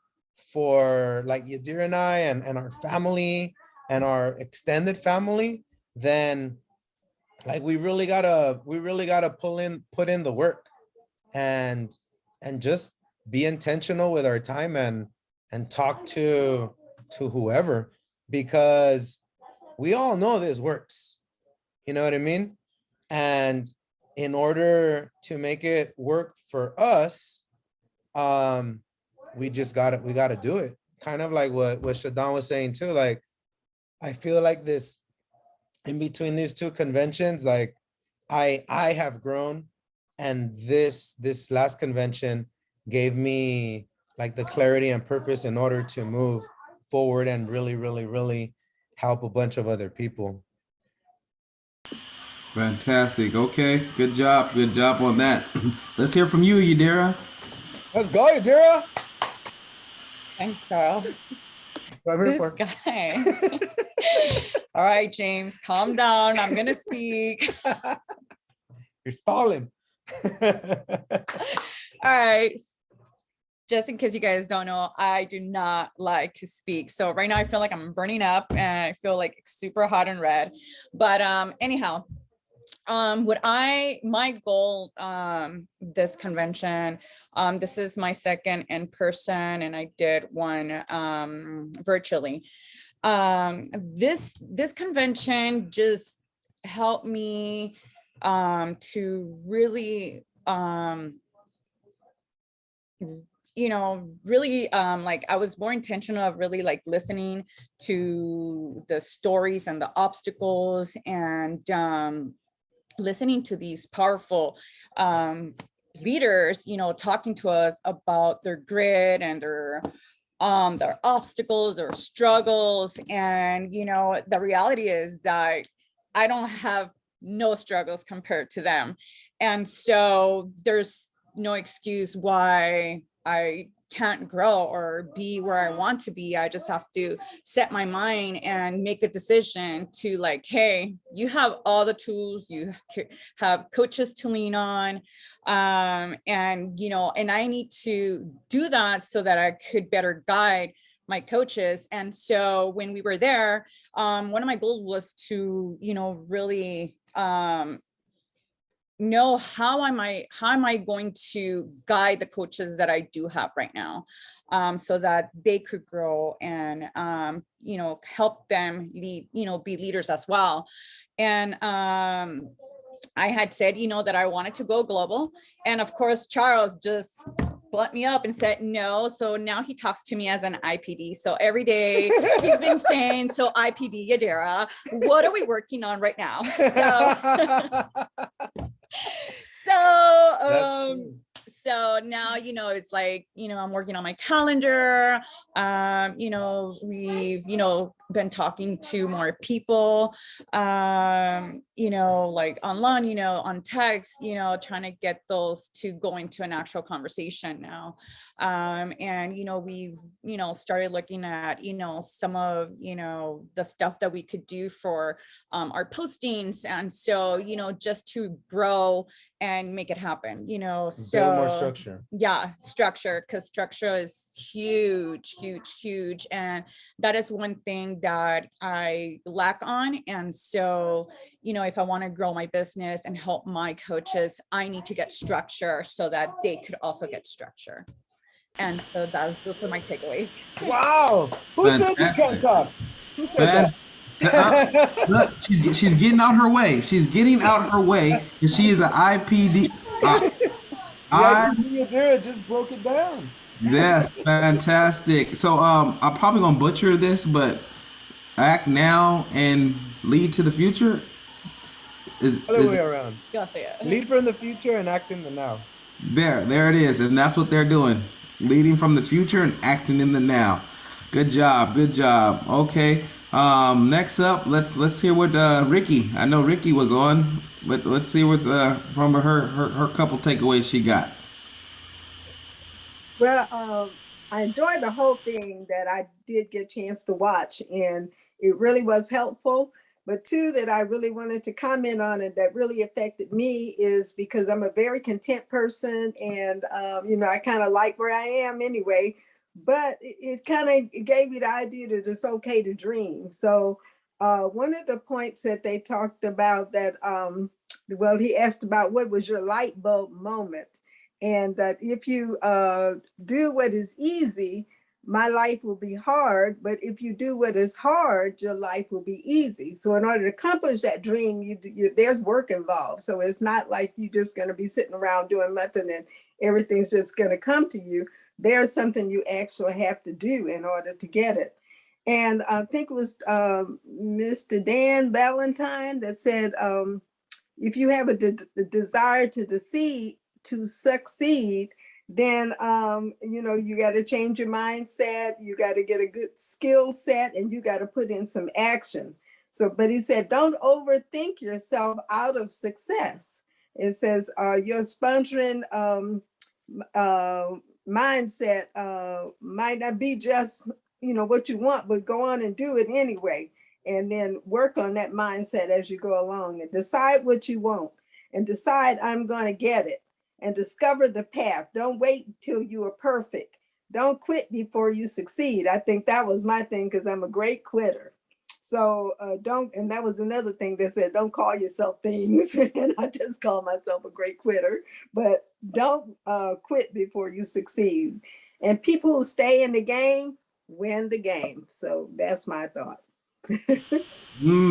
for like Yadira and I and our family and our extended family, then like we really gotta put in the work and just be intentional with our time and talk to whoever, because we all know this works. You know what I mean? And in order to make it work for us, we gotta do it. Kind of like what Shadon was saying too. Like, I feel like this in between these two conventions, like I have grown, and this last convention gave me like the clarity and purpose in order to move forward and really, really, really help a bunch of other people. Fantastic. Okay. Good job. Good job on that. Let's hear from you, Yadira. Let's go, Yadira. Thanks, Charles. This This guy. All right, James, calm down. I'm gonna speak. You're stalling. All right. Just in case you guys don't know, I do not like to speak. So right now I feel like I'm burning up and I feel like super hot and red. But anyhow, my goal this convention, this is my second in person, and I did one virtually. This convention just helped me to really really like I was more intentional of really like listening to the stories and the obstacles, and listening to these powerful leaders, talking to us about their grit and their obstacles, their struggles. And the reality is that I don't have no struggles compared to them, and so there's no excuse why I can't grow or be where I want to be. I just have to set my mind and make a decision to like, hey, you have all the tools, you have coaches to lean on. And I need to do that so that I could better guide my coaches. And so when we were there, one of my goals was to, really know how am I going to guide the coaches that I do have right now, so that they could grow and help them lead, be leaders as well. And I had said that I wanted to go global, and of course Charles just blunt me up and said no. So now he talks to me as an IPD. So every day he's been saying, so IPD Yadira, what are we working on right now? So now, it's like, I'm working on my calendar. We've, been talking to more people, like online, on text, trying to get those to go into an actual conversation now. And, we've, started looking at, some of, the stuff that we could do for our postings. And so, just to grow and make it happen, so build more structure. Yeah, structure, because structure is huge, huge, huge. And that is one thing that I lack on. And so, if I want to grow my business and help my coaches, I need to get structure so that they could also get structure. And so those are my takeaways. Wow. Who said you can't talk? Who said that? Look, she's getting out her way. She's getting out her way, and she is an IPD. I Yadira just broke it down. Yes, fantastic. So I'm probably gonna butcher this, but act now and lead to the future. Other way Is around. Gotta say it. Lead from the future and act in the now. there it is, and that's what they're doing. Leading from the future and acting in the now. Good job, good job. Okay. Next up, let's hear what Ricky. I know Ricky was on. Let's see what's from her couple takeaways she got. Well, I enjoyed the whole thing that I did get a chance to watch, and it really was helpful. But two that I really wanted to comment on and that really affected me is because I'm a very content person, and I kind of like where I am anyway. But it kind of gave me the idea that it's okay to dream. So one of the points that they talked about that, well, he asked about what was your light bulb moment. And that if you do what is easy, my life will be hard. But if you do what is hard, your life will be easy. So in order to accomplish that dream, there's work involved. So it's not like you're just going to be sitting around doing nothing and everything's just going to come to you. There's something you actually have to do in order to get it. And I think it was Mr. Dan Valentine that said, if you have a desire to succeed, then you got to change your mindset, you got to get a good skill set, and you got to put in some action. So, but he said, don't overthink yourself out of success. It says your sponsoring mindset might not be just what you want, but go on and do it anyway, and then work on that mindset as you go along and decide what you want and decide I'm going to get it and discover the path. Don't wait till you are perfect. Don't quit before you succeed. I think that was my thing because I'm a great quitter. So and that was another thing that said, don't call yourself things. And I just call myself a great quitter, but don't quit before you succeed. And people who stay in the game win the game. So that's my thought.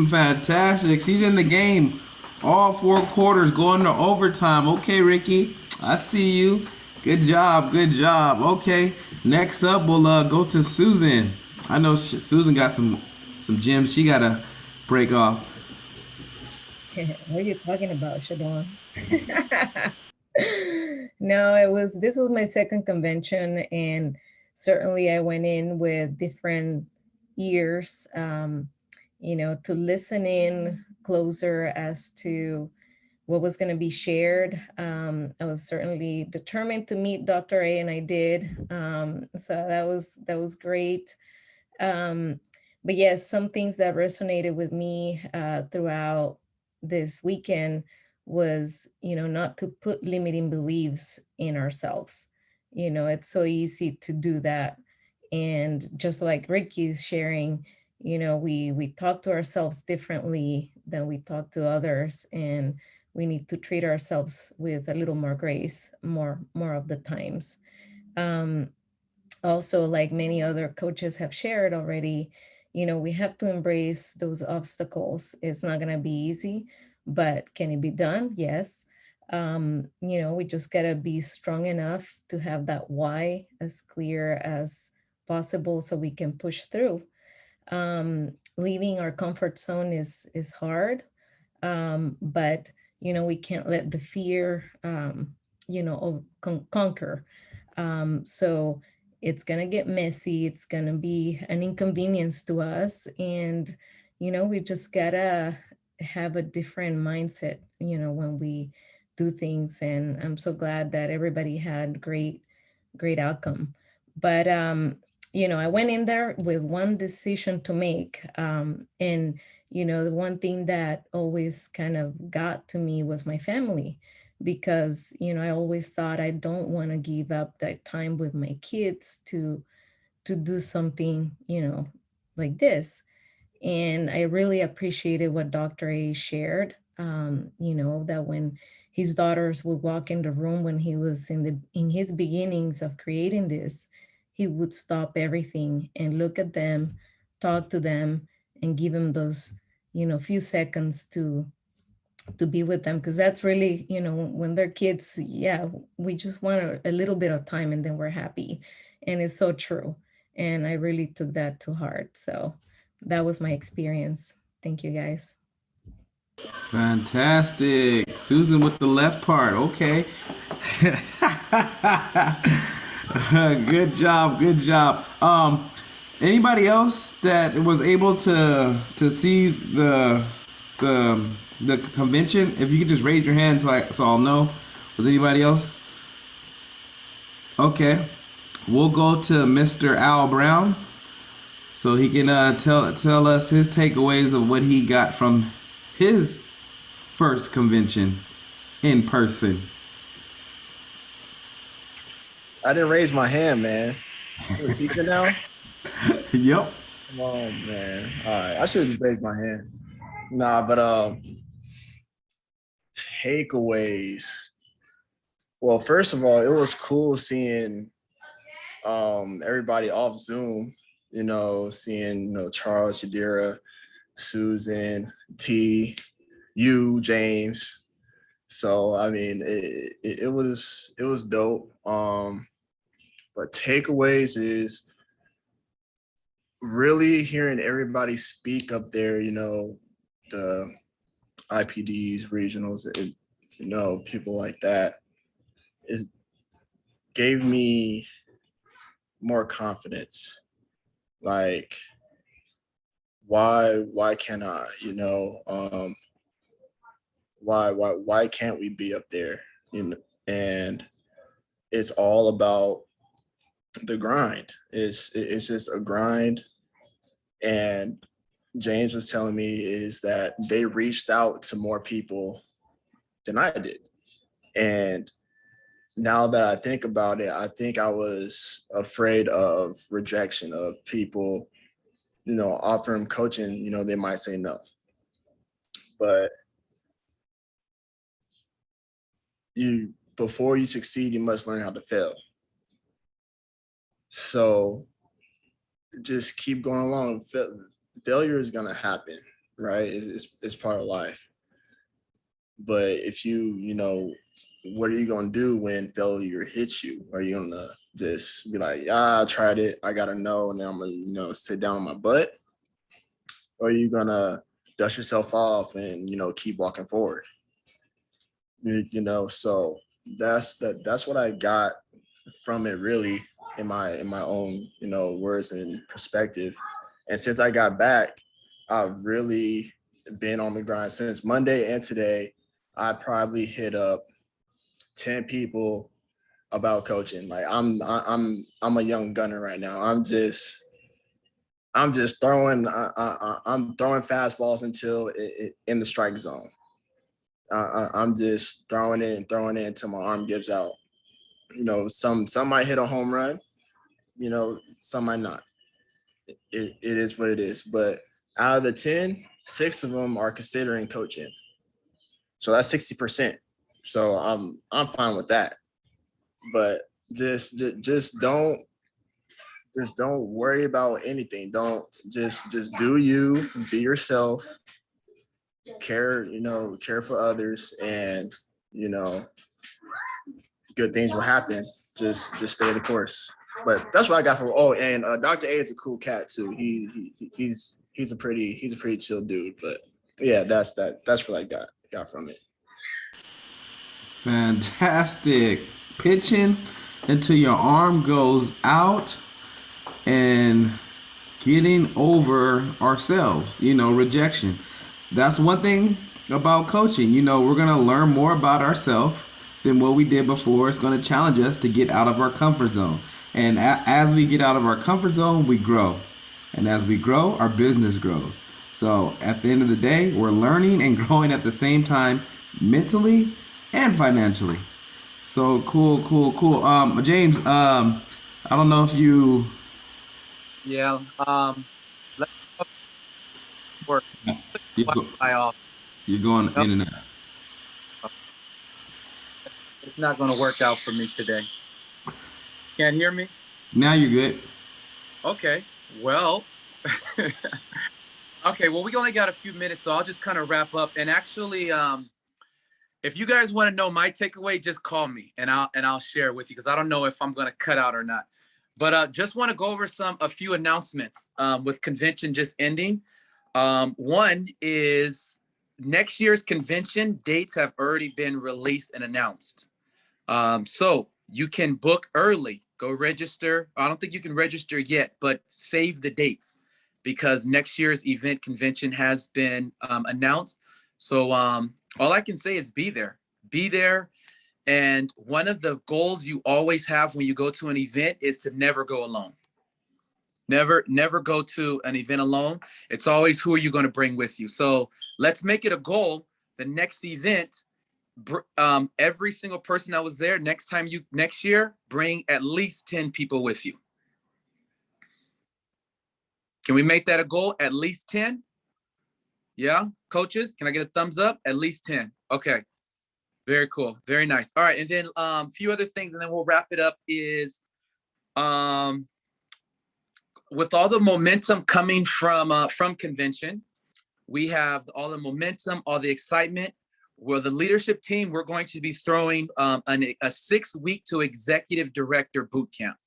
Fantastic. She's in the game. All 4 quarters going to overtime. Okay, Ricky. I see you. Good job. Good job. Okay. Next up, we'll go to Susan. I know Susan got some gems she gotta break off. What are you talking about, Shadon? No, this was my second convention, and certainly I went in with different ears, to listen in closer as to what was going to be shared. I was certainly determined to meet Dr. A, and I did. So that was great. But yes, some things that resonated with me throughout this weekend was, not to put limiting beliefs in ourselves. It's so easy to do that. And just like Ricky's sharing, we talk to ourselves differently than we talk to others. And we need to treat ourselves with a little more grace, more of the times. Also, like many other coaches have shared already, we have to embrace those obstacles. It's not going to be easy, but can it be done? Yes. We just got to be strong enough to have that why as clear as possible so we can push through. Leaving our comfort zone is hard, but we can't let the fear conquer. So it's going to get messy. It's going to be an inconvenience to us. And, we just got to have a different mindset, when we do things. And I'm so glad that everybody had great outcome. But, I went in there with one decision to make. And, the one thing that always kind of got to me was my family, because I always thought I don't want to give up that time with my kids to do something like this. And I really appreciated what Dr. A shared, that when his daughters would walk in the room when he was in his beginnings of creating this, he would stop everything and look at them, talk to them, and give them those few seconds to to be with them, because that's really, you know, when they're kids, yeah, we just want a little bit of time and then we're happy. And it's so true. And I really took that to heart. So that was my experience. Thank you, guys. Fantastic. Susan with the left part. Okay. Good job. Good job. Anybody else that was able to see the convention? If you could just raise your hand so I'll know. Was anybody else? Okay. We'll go to Mr. Al Brown so he can tell us his takeaways of what he got from his first convention in person. I didn't raise my hand, man. I'm a teacher now? Yep. Oh man. All right. I should have just raised my hand. Nah, but takeaways. Well, first of all, it was cool seeing everybody off Zoom, you know, seeing, you know, Charles, Yadira, Susan, T, you, James. So I mean, it was dope. But takeaways is really hearing everybody speak up there, you know, the IPDs, regionals, you know, people like that, is gave me more confidence. Like, why can't I, you know, why can't we be up there? You know, and it's all about the grind. It's just a grind. And James was telling me is that they reached out to more people than I did. And now that I think about it, I think I was afraid of rejection, of people, you know, offering coaching, you know, they might say no. But before you succeed, you must learn how to fail. So just keep going along. Failure is gonna happen, right? It's part of life. But if you know, what are you gonna do when failure hits you? Are you gonna just be like, I tried it, I gotta know, and then I'm gonna, you know, sit down on my butt? Or are you gonna dust yourself off and, you know, keep walking forward? You know, so that's what I got from it, really, in my own, you know, words and perspective. And since I got back, I've really been on the grind since Monday, and today I probably hit up 10 people about coaching. Like I'm a young gunner right now. I'm just throwing I'm throwing fastballs until it in the strike zone. I'm just throwing it until my arm gives out. You know, some might hit a home run, you know, some might not. It is what it is. But out of the 10, 6 of them are considering coaching. So that's 60%. So I'm fine with that. But just don't worry about anything. Don't just do you, be yourself, care for others, and, you know, good things will happen. Just stay the course. But that's what I got from. Oh, and Dr. A is a cool cat too. He's a pretty chill dude. But yeah, that's what I got from it. Fantastic. Pitching until your arm goes out and getting over ourselves, you know, rejection. That's one thing about coaching. You know, we're going to learn more about ourselves than what we did before. It's going to challenge us to get out of our comfort zone. And as we get out of our comfort zone, we grow. And as we grow, our business grows. So at the end of the day, we're learning and growing at the same time, mentally and financially. So cool. James, I don't know if you. Yeah. Let's work. You're going in and out. It's not going to work out for me today. Can't hear me? Now you're good. Okay. Well, Okay, well, we only got a few minutes, so I'll just kind of wrap up. And actually, if you guys want to know my takeaway, just call me and I'll share it with you, because I don't know if I'm going to cut out or not. But just want to go over a few announcements with convention just ending. One is next year's convention dates have already been released and announced. So you can book early, go register. I don't think you can register yet, but save the dates, because next year's event convention has been announced. So all I can say is be there. And one of the goals you always have when you go to an event is to never go alone. Never go to an event alone. It's always, who are you going to bring with you? So let's make it a goal. The next event, every single person that was there, next year, bring at least 10 people with you. Can we make that a goal? At least 10? Yeah, coaches, can I get a thumbs up? At least 10. Okay, very cool, very nice. All right, and then a few other things, and then we'll wrap it up. Is with all the momentum coming from convention, we have all the momentum, all the excitement. Well, the leadership team, we're going to be throwing a 6-week to executive director boot camp,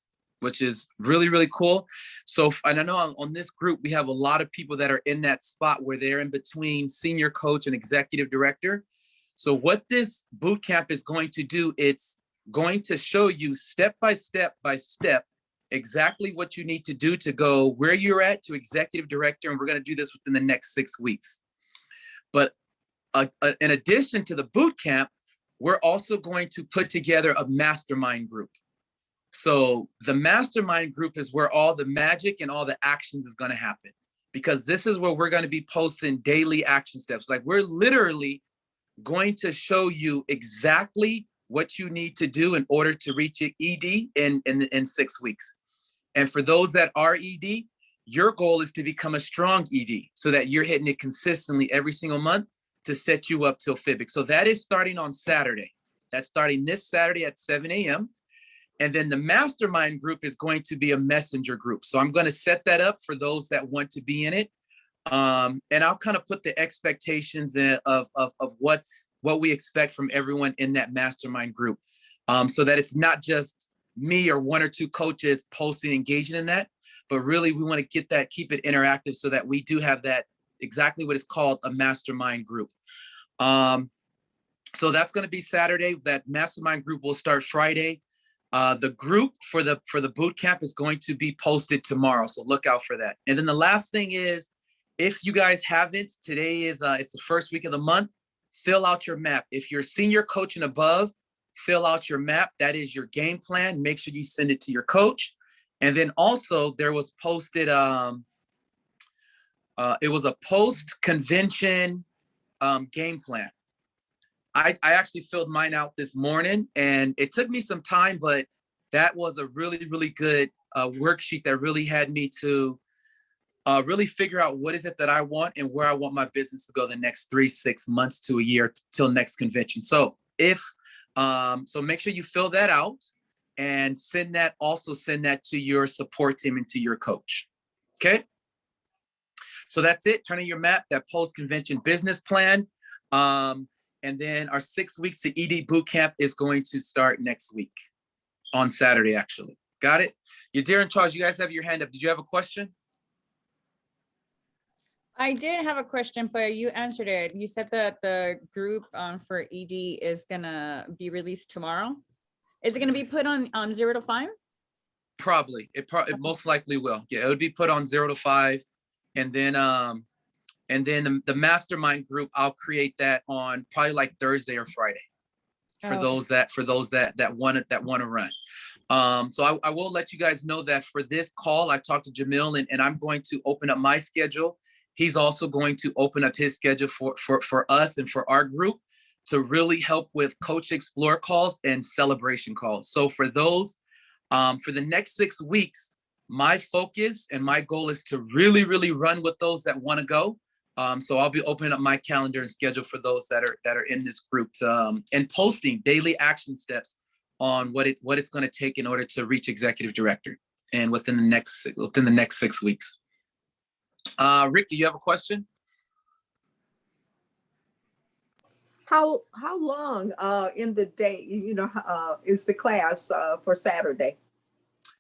which is really, really cool. So, and I know on this group, we have a lot of people that are in that spot where they're in between senior coach and executive director. So what this boot camp is going to do, it's going to show you step by step exactly what you need to do to go where you're at to executive director. And we're going to do this within the next 6 weeks. But in addition to the boot camp, we're also going to put together a mastermind group. So the mastermind group is where all the magic and all the actions is going to happen, because this is where we're going to be posting daily action steps. Like, we're literally going to show you exactly what you need to do in order to reach your ED in 6 weeks. And for those that are ED, your goal is to become a strong ED so that you're hitting it consistently every single month to set you up till FIBIC. So that is starting on Saturday. That's starting this Saturday at 7 a.m. And then the mastermind group is going to be a messenger group. So I'm going to set that up for those that want to be in it. And I'll kind of put the expectations of what we expect from everyone in that mastermind group, so that it's not just me or one or two coaches posting, engaging in that, but really we want to keep it interactive so that we do have that, exactly what is called a mastermind group. So that's going to be Saturday. That mastermind group will start Friday. The group for the boot camp is going to be posted tomorrow, so look out for that. And then the last thing is, if you guys haven't, today is it's the first week of the month, fill out your map. If you're senior coach and above, fill out your map. That is your game plan. Make sure you send it to your coach. And then also there was posted, it was a post-convention game plan. I actually filled mine out this morning, and it took me some time, but that was a really, really good worksheet that really had me to really figure out what is it that I want and where I want my business to go the next 3, 6 months to a year till next convention. So so make sure you fill that out and send that to your support team and to your coach. Okay. So that's it. Turning your map, that post-convention business plan. And then our 6 weeks to ED bootcamp is going to start next week on Saturday, actually. Got it? Yadira and Charles, you guys have your hand up. Did you have a question? I did have a question, but you answered it. You said that the group for ED is gonna be released tomorrow. Is it gonna be put on 0 to 5? Probably. It most likely will. Yeah, it would be put on 0 to 5, and then the mastermind group, I'll create that on probably like Thursday or Friday for those that want to run. So I will let you guys know that for this call, I talked to Jamil, and I'm going to open up my schedule. He's also going to open up his schedule for us and for our group to really help with Coach Explore calls and celebration calls. So for those, for the next 6 weeks, my focus and my goal is to really, really run with those that want to go. So I'll be opening up my calendar and schedule for those that are in this group and posting daily action steps on what it's going to take in order to reach executive director and within the next 6 weeks. Rick, do you have a question? How long in the day, is the class for Saturday?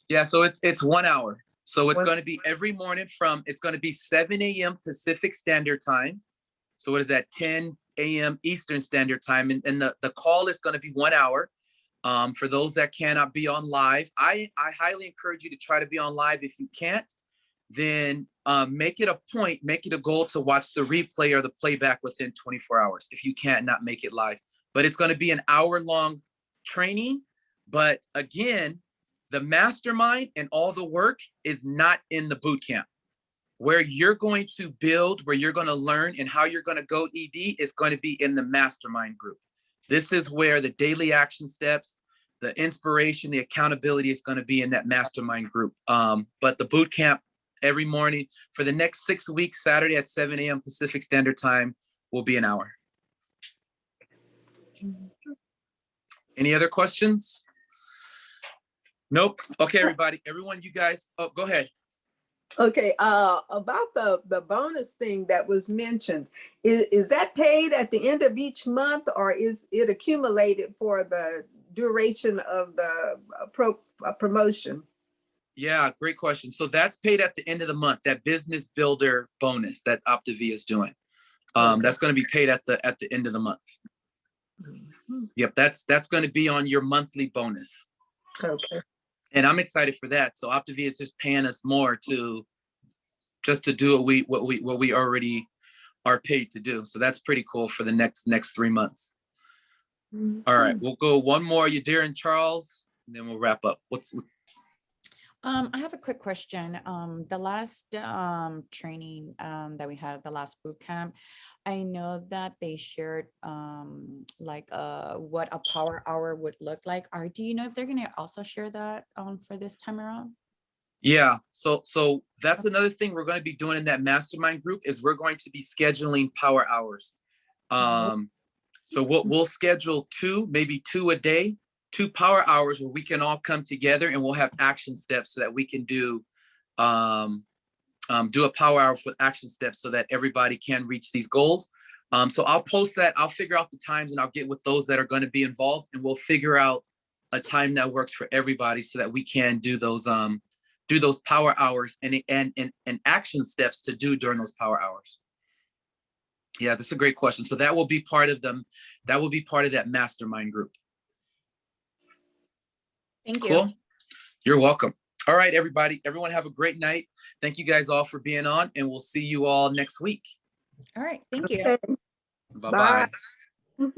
Yeah, so it's 1 hour. So it's going to be every morning it's going to be 7 a.m. Pacific Standard Time. So what is that? 10 a.m. Eastern Standard Time. And the call is going to be 1 hour. For those that cannot be on live, I highly encourage you to try to be on live. If you can't, then make it a goal to watch the replay or the playback within 24 hours if you can't not make it live. But it's going to be an hour-long training. But again, the mastermind and all the work is not in the boot camp. Where you're going to build, where you're going to learn, and how you're going to go ED is going to be in the mastermind group. This is where the daily action steps, the inspiration, the accountability is going to be in that mastermind group. But the boot camp every morning for the next 6 weeks, Saturday at 7 a.m. Pacific Standard Time will be an hour. Any other questions? Nope. Okay, everyone, you guys, go ahead. Okay, about the bonus thing that was mentioned, is that paid at the end of each month, or is it accumulated for the duration of the promotion? Yeah, great question. So that's paid at the end of the month, that business builder bonus that Optavia is doing. That's going to be paid at the end of the month. Yep, that's going to be on your monthly bonus. Okay. And I'm excited for that. So Optavia is just paying us more to do what we already are paid to do. So that's pretty cool for the next 3 months. All right, we'll go one more, Yadira and Charles, and then we'll wrap up. I have a quick question. The last training that we had, the last boot camp, I know that they shared what a power hour would look like. Do you know if they're going to also share that for this time around? Yeah, so that's another thing we're going to be doing in that mastermind group is we're going to be scheduling power hours. So we'll schedule maybe two a day, 2 power hours where we can all come together and we'll have action steps so that we can do a power hour with action steps so that everybody can reach these goals. So I'll post that. I'll figure out the times and I'll get with those that are going to be involved, and we'll figure out a time that works for everybody so that we can do those power hours and action steps to do during those power hours. Yeah, that's a great question. So that will be part of them. That will be part of that mastermind group. Thank you. Cool. You're welcome. All right, everybody. Everyone have a great night. Thank you guys all for being on, and we'll see you all next week. All right. Thank you. Bye-bye. Bye.